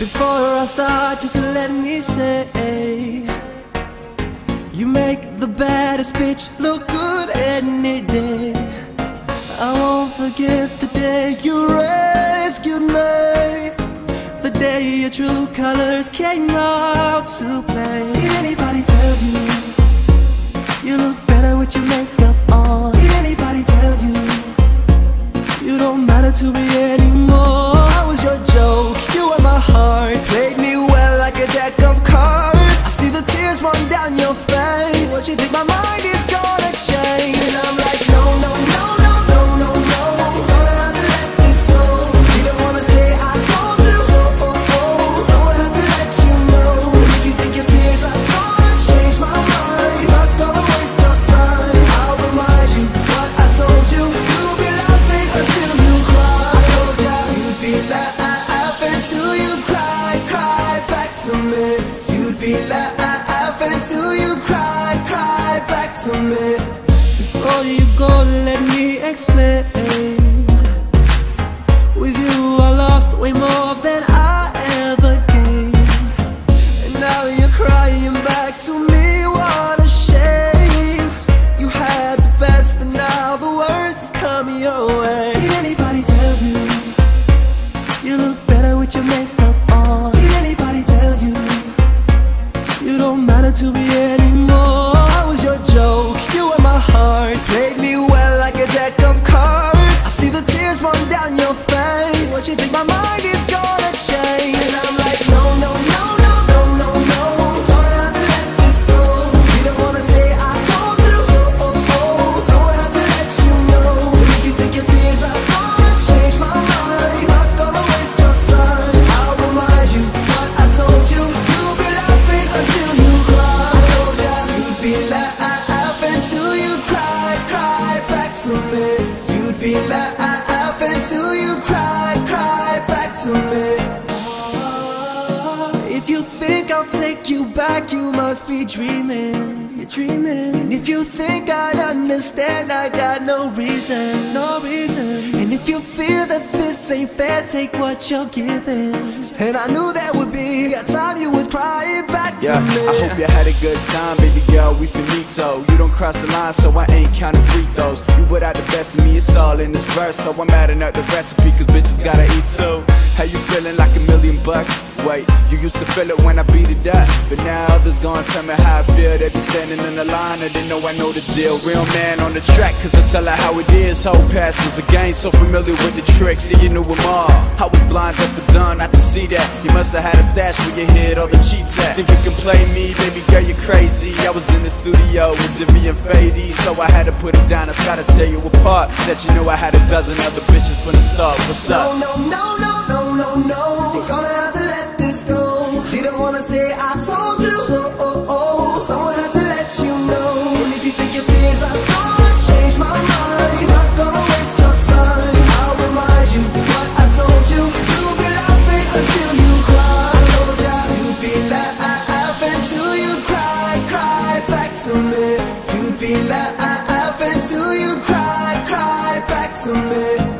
Before I start, just let me say, you make the baddest bitch look good any day. I won't forget the day you rescued me, the day your true colors came out to play. Did anybody tell you you look better with your makeup on? Did anybody tell you you don't matter to me anymore? I was your joke, you were my heart, played me well like a deck of cards. I see the tears run down your face. What you think my mind is gonna change? And I'm like, no, no, no, no, no, no, no, gonna have to let this go. You don't wanna say I told you so, so I have to let you know. If you think your tears are gonna change my mind, not gonna waste your time. I'll remind you what I told you. You'll be laughing until you cry. I told ya you'd be laughing till you cry, cry back to me. You'd be laughing till you cry, cry back to me. Before you go, let me explain. With you I lost way more than I ever gained, and now you're crying back to me. What a shame. You had the best and now the worst is coming your way. Did anybody tell you you look better with your makeup on? Did anybody tell you you don't matter to me anymore? I was your joke, you were my heart, played me well like a deck of cards. I see the tears run down your face. What you think my mind is gonna change? And I'm like, no, no, no, no, no, no, no, gonna have to let this go. You don't wanna say I told you so I have to let you know. If you think your tears are gonna change my mind, not gonna waste your time. I'll remind you what I told you. You'll be laughing until you cry. I told ya you'd be laughing till you cry, cry back to me. You'd be laughing till you cry, cry back to me. If you think I'll take you back, you must be dreaming. You're dreaming. And if you think I'd understand, I got no reason, no reason. And if you feel that this ain't fair, take what you're giving. And I knew that would be a time you would cry it back to me. I hope you had a good time, baby girl, we finito. You don't cross the line, so I ain't counting free throws. You put out the best of me, it's all in this verse. So I'm adding up the recipe, cause bitches gotta eat too. How you feeling, like $1,000,000? Wait, you used to feel it when I beat it up, but now others gonna tell me how I feel. They be standing in the line and they know I know the deal. Real man on the track, cause I tell her how it is. Whole past was a game, so familiar with the tricks, see you knew them all. I was blind up to done, not to see that. You must have had a stash where you hid all the cheats at. Think you can play me, baby girl, you're crazy. I was in the studio with Jimmy and Fady, so I had to put it down. I gotta tear you apart, that you knew I had a dozen other bitches from the start. What's up? No, no, no, no, no, no, no, gonna have to let this go. Didn't wanna say I told you so I had to let you know. And if you think your tears are gonna change my mind, not gonna waste your time. I'll remind you what I told you. You'll be laughing until you cry. I told ya you'd be laughing till you cry, cry back to me. You'd be laughing till you cry, cry back to me.